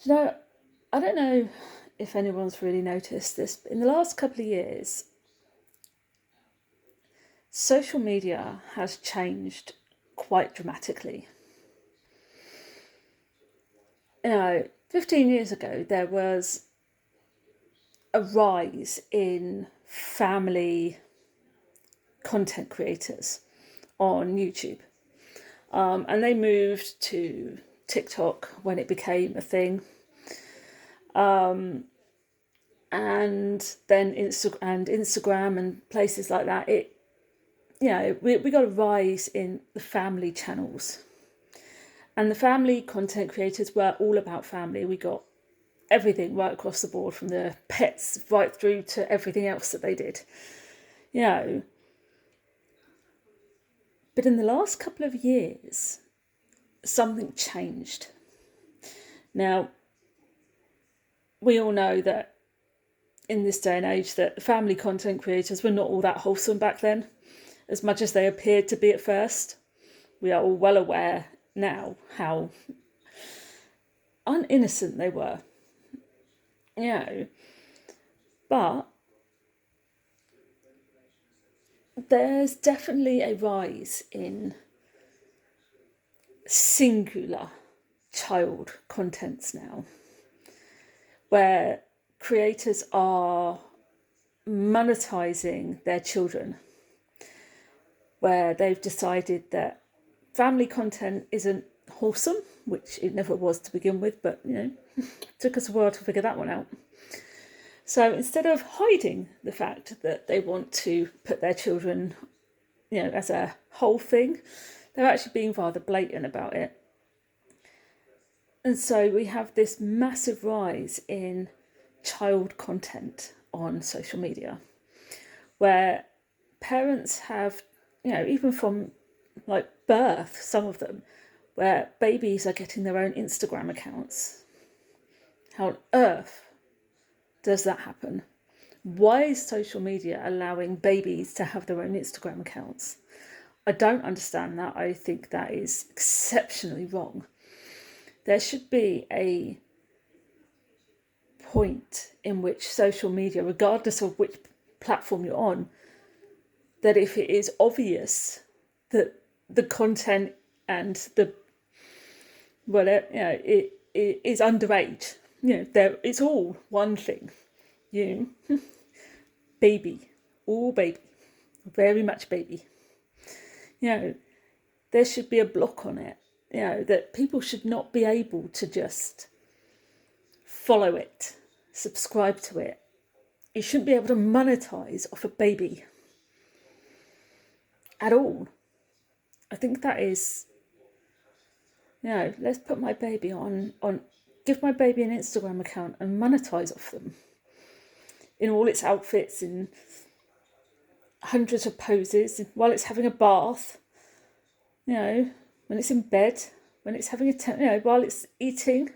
You know, I don't know if anyone's really noticed this, but in the last couple of years, social media has changed quite dramatically. 15 years ago, there was a rise in family content creators on YouTube. And they moved to TikTok when it became a thing. And then Instagram and places like that. We got a rise in the family channels. And the family content creators were all about family. We got everything right across the board, from the pets right through to everything else that they did. But in the last couple of years, something changed. Now, we all know that in this day and age that family content creators were not all that wholesome back then, as much as they appeared to be at first. We are all well aware now how uninnocent they were. But there's definitely a rise in singular child contents now, where creators are monetizing their children, where they've decided that family content isn't wholesome, which it never was to begin with, but took us a while to figure that one out. So instead of hiding the fact that they want to put their children, as a whole thing, they're actually being rather blatant about it. And so we have this massive rise in child content on social media, where parents have, even from like birth, some of them, where babies are getting their own Instagram accounts. How on earth does that happen? Why is social media allowing babies to have their own Instagram accounts? I don't understand that. I think that is exceptionally wrong. There should be a point in which social media, regardless of which platform you're on, that if it is obvious that the content and it is underage, it's all one thing. Baby, all baby, very much baby. There should be a block on it. That people should not be able to just follow it, subscribe to it. You shouldn't be able to monetize off a baby at all. I think that is, let's put my baby on, give my baby an Instagram account and monetize off them in all its outfits, in hundreds of poses, while it's having a bath, when it's in bed, when it's having while it's eating.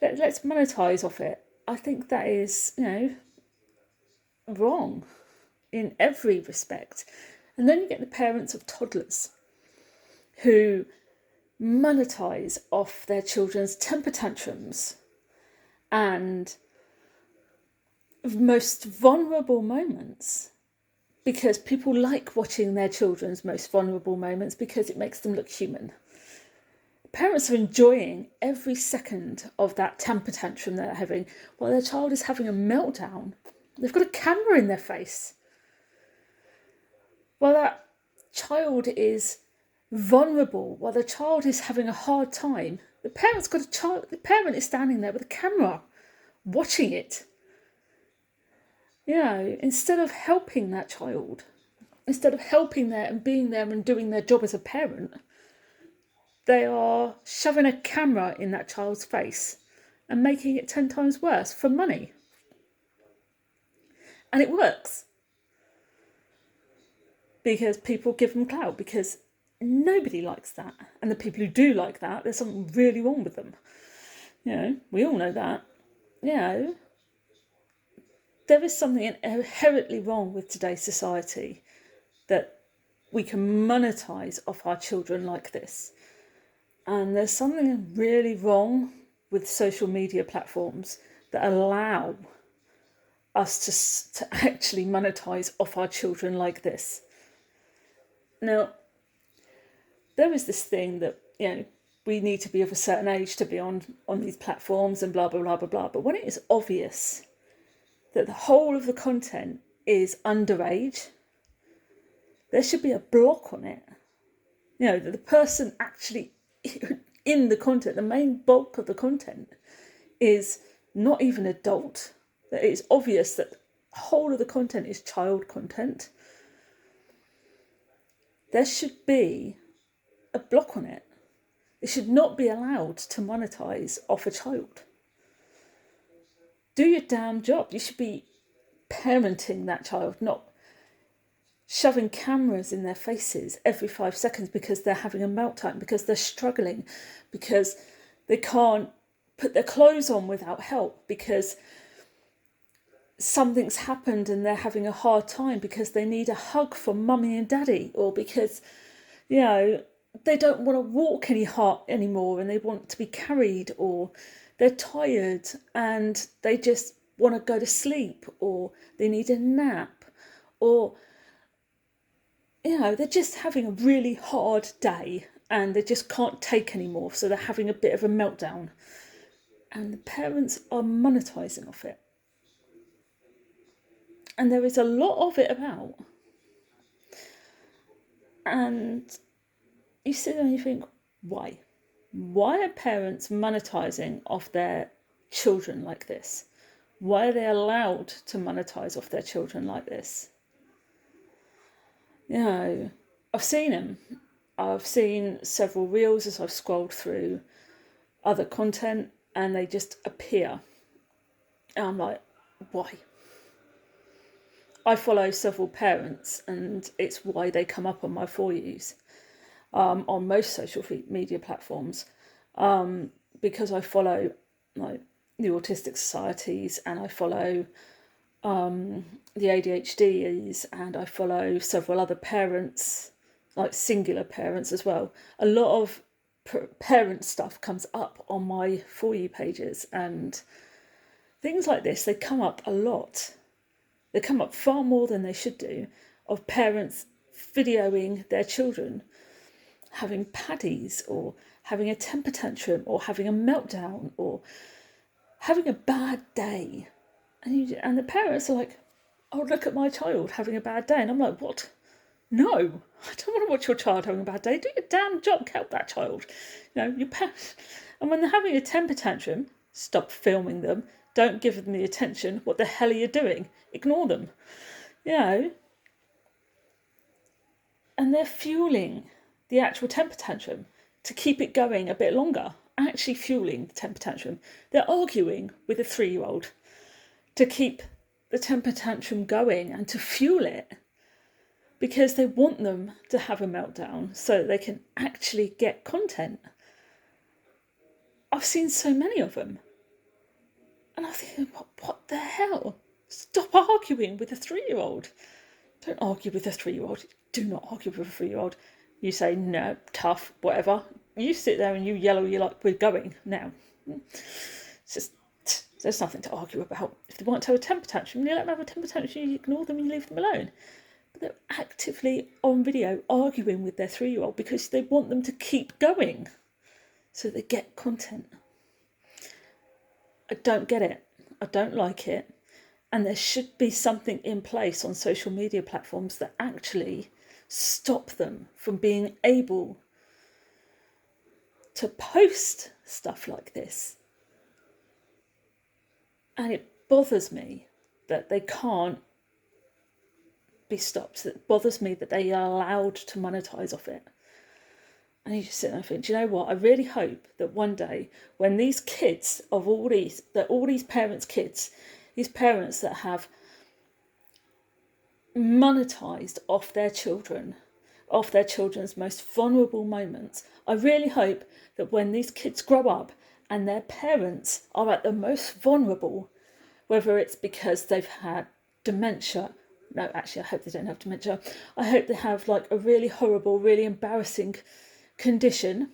Let's monetize off it. I think that is, wrong in every respect. And then you get the parents of toddlers who monetize off their children's temper tantrums and most vulnerable moments, because people like watching their children's most vulnerable moments because it makes them look human. Parents are enjoying every second of that temper tantrum they're having while their child is having a meltdown. They've got a camera in their face. While that child is vulnerable, while the child is having a hard time, the parent is standing there with a camera watching it. Instead of helping that child, instead of helping there and being there and doing their job as a parent, they are shoving a camera in that child's face and making it 10 times worse for money. And it works. Because people give them clout, because nobody likes that. And the people who do like that, there's something really wrong with them. We all know that. There is something inherently wrong with today's society, that we can monetize off our children like this. And there's something really wrong with social media platforms that allow us to actually monetize off our children like this. Now, there is this thing that, we need to be of a certain age to be on these platforms and blah, blah, blah, blah, blah. But when it is obvious that the whole of the content is underage, there should be a block on it. That the person actually in the content, the main bulk of the content, is not even adult. That it is obvious that the whole of the content is child content. There should be a block on it. It should not be allowed to monetize off a child. Do your damn job. You should be parenting that child, not shoving cameras in their faces every 5 seconds because they're having a meltdown, because they're struggling, because they can't put their clothes on without help, because something's happened and they're having a hard time, because they need a hug from mummy and daddy, or because, they don't want to walk anymore and they want to be carried, or they're tired and they just want to go to sleep, or they need a nap, or they're just having a really hard day and they just can't take anymore, so they're having a bit of a meltdown, and the parents are monetizing off it. And there is a lot of it about, and you sit there and you think, why? Why are parents monetizing off their children like this? Why are they allowed to monetize off their children like this? I've seen them. I've seen several reels as I've scrolled through other content, and they just appear. And I'm like, why? I follow several parents, and it's why they come up on my For Yous. On most social media platforms, because I follow like the Autistic Societies, and I follow the ADHDs, and I follow several other parents, like singular parents as well. A lot of parent stuff comes up on my For You pages, and things like this, they come up a lot. They come up far more than they should do, of parents videoing their children having paddies, or having a temper tantrum, or having a meltdown, or having a bad day. And the parents are like, oh, look at my child having a bad day. And I'm like, what? No, I don't want to watch your child having a bad day. Do your damn job, help that child. And when they're having a temper tantrum, stop filming them. Don't give them the attention. What the hell are you doing? Ignore them. And they're fueling the actual temper tantrum to keep it going a bit longer, actually fueling the temper tantrum. They're arguing with a 3-year-old to keep the temper tantrum going and to fuel it, because they want them to have a meltdown so they can actually get content. I've seen so many of them, and I think, what the hell? Stop arguing with a 3-year-old. Don't argue with a 3-year-old. Do not argue with a 3-year-old. You say, no, tough, whatever. You sit there and you yell, you're like, we're going now. It's just, there's nothing to argue about. If they want to have a temper tantrum, you let them have a temper tantrum, you ignore them and you leave them alone. But they're actively on video arguing with their 3-year-old because they want them to keep going so they get content. I don't get it. I don't like it. And there should be something in place on social media platforms that actually stop them from being able to post stuff like this. And it bothers me that they can't be stopped. It bothers me that they are allowed to monetize off it. And you just sit there and think, do you know what? I really hope that one day, when these kids of all these parents' kids, these parents that have monetized off their children, off their children's most vulnerable moments, I really hope that when these kids grow up and their parents are at the most vulnerable, whether it's because they've had dementia, no, actually I hope they don't have dementia, I hope they have like a really horrible, really embarrassing condition,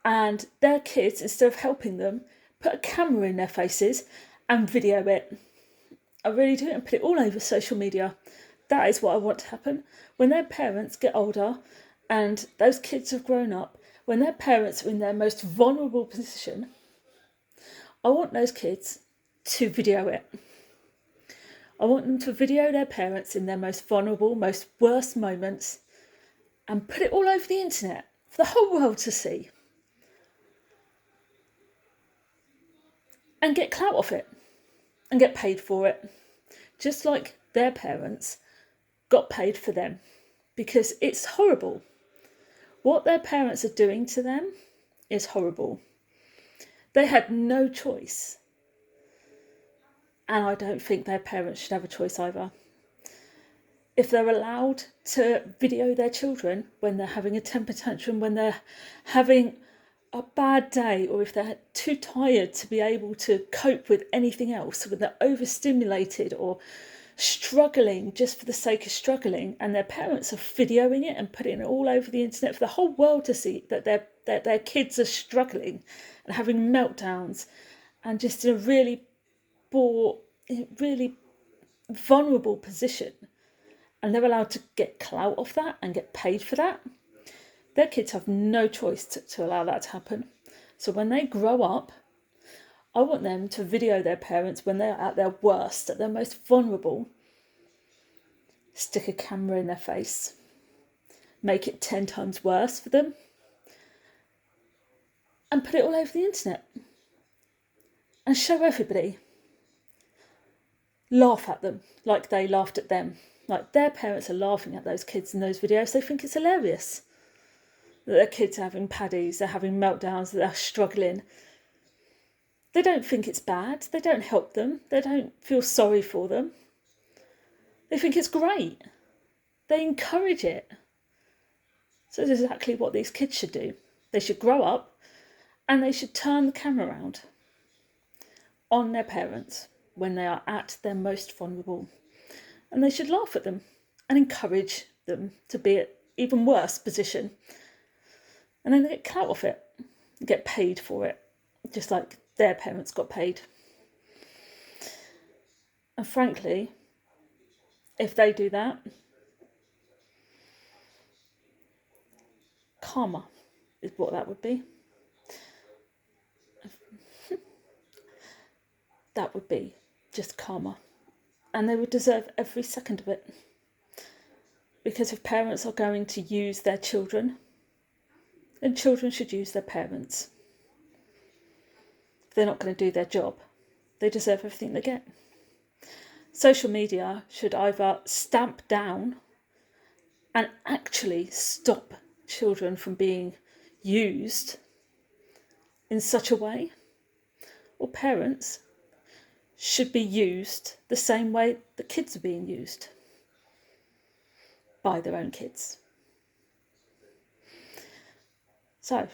and their kids, instead of helping them, put a camera in their faces and video it. I really do, and put it all over social media. That is what I want to happen. When their parents get older and those kids have grown up, when their parents are in their most vulnerable position, I want those kids to video it. I want them to video their parents in their most vulnerable, most worst moments and put it all over the internet for the whole world to see. And get clout off it and get paid for it. Just like their parents got paid for them. Because it's horrible. What their parents are doing to them is horrible. They had no choice. And I don't think their parents should have a choice either. If they're allowed to video their children when they're having a temper tantrum, when they're having a bad day, or if they're too tired to be able to cope with anything else, when they're overstimulated or struggling just for the sake of struggling, and their parents are videoing it and putting it all over the internet for the whole world to see that their kids are struggling and having meltdowns and just in a really vulnerable position, and they're allowed to get clout off that and get paid for that, their kids have no choice to allow that to happen. So when they grow up, I want them to video their parents when they're at their worst, at their most vulnerable, stick a camera in their face, make it 10 times worse for them, and put it all over the internet and show everybody. Laugh at them like they laughed at them. Like their parents are laughing at those kids in those videos. They think it's hilarious that their kids are having paddies, they're having meltdowns, they're struggling. They don't think it's bad. They don't help them. They don't feel sorry for them. They think it's great. They encourage it. So this is exactly what these kids should do. They should grow up and they should turn the camera around on their parents when they are at their most vulnerable. And they should laugh at them and encourage them to be at even worse position. And then they get clout off it, get paid for it, just like their parents got paid. And frankly, if they do that, karma is what that would be. That would be just karma. And they would deserve every second of it. Because if parents are going to use their children, then children should use their parents. If they're not going to do their job, they deserve everything they get. Social media should either stamp down and actually stop children from being used in such a way, or parents should be used the same way the kids are being used by their own kids. So,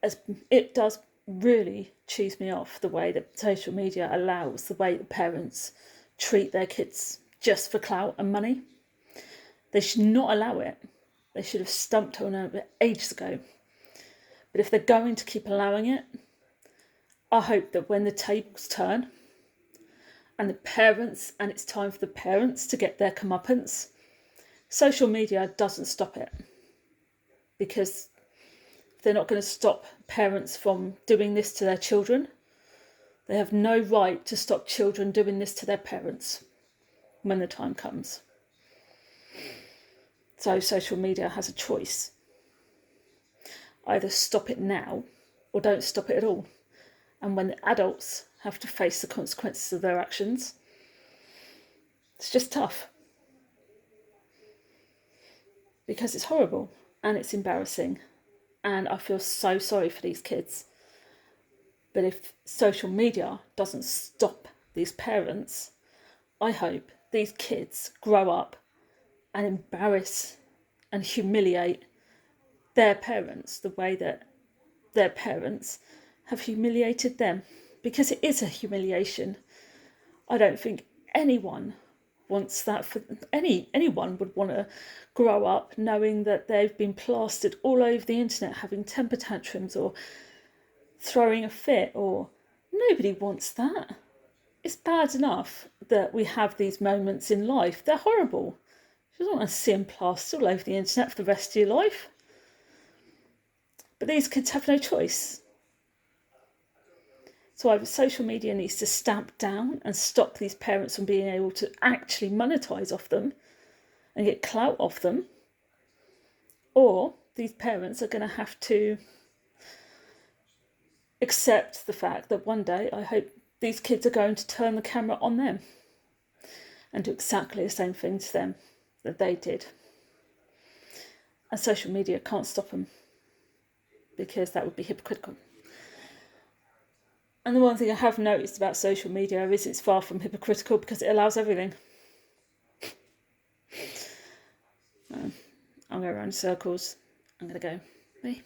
as it does really cheese me off the way that social media allows the way that parents treat their kids just for clout and money. They should not allow it. They should have stumped on it ages ago. But if they're going to keep allowing it, I hope that when the tables turn and it's time for the parents to get their comeuppance, social media doesn't stop it. Because they're not going to stop parents from doing this to their children. They have no right to stop children doing this to their parents when the time comes. So social media has a choice. Either stop it now or don't stop it at all. And when the adults have to face the consequences of their actions, it's just tough. Because it's horrible and it's embarrassing. And I feel so sorry for these kids. But if social media doesn't stop these parents, I hope these kids grow up and embarrass and humiliate their parents the way that their parents have humiliated them. Because it is a humiliation. I don't think anyone wants that for anyone would want to grow up knowing that they've been plastered all over the internet having temper tantrums or throwing a fit, or nobody wants that. It's bad enough that we have these moments in life. They're horrible. You don't want to see them plastered all over the internet for the rest of your life. But these kids have no choice. So either social media needs to stamp down and stop these parents from being able to actually monetize off them and get clout off them, or these parents are going to have to accept the fact that one day, I hope, these kids are going to turn the camera on them and do exactly the same thing to them that they did. And social media can't stop them, because that would be hypocritical. And the one thing I have noticed about social media is it's far from hypocritical, because it allows everything. I'm going around in circles. I'm going to go. Bye.